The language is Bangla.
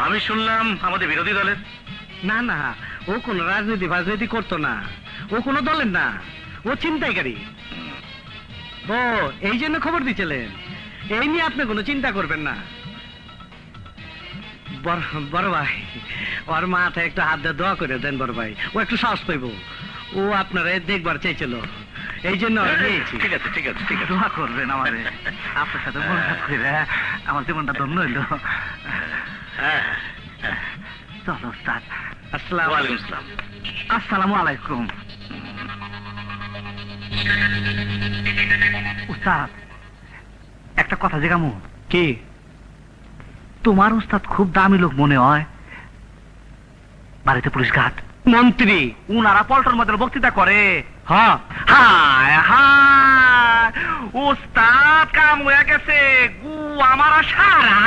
আমি শুনলাম আমাদের বিরোধী দলের। না না, ও কোনো রাজনীতি করতো না, ও কোনো দলের না, ও ছিনতাইকারী। ও এই জন্য খবর দিচ্ছিলেন, এই নিয়ে আপনি কোনো চিন্তা করবেন না। বড় ভাই, ওর মাথায় একটু হাত দিয়ে দোয়া করে দেন বড় ভাই, ও একটু সাহস পাইব। ও আপনারা দেখবার চাইছিল, এই জন্য ঠিক আছে ঠিক আছে ঠিক আছে। দোয়া করবেন আমারে, আপনার সাথে মোলাকাত করে আমার জীবনটা ধন্য হইল। চলো উস্তাদ। ওয়ালাইকুম আসসালাম। আসসালামু আলাইকুম। উস্তাদ, একটা কথা জিজ্ঞামু। কি? তোমার উস্তাদ খুব দামি লোক মনে হয়, বাড়িতে পুলিশ ঘাট মন্ত্রী, উনারা পল্টন মধ্যে বক্তৃতা করে। হ্যাঁ, হায় হায়, উস্তাদ কাম হয়ে গেছে, গু আমার সারা।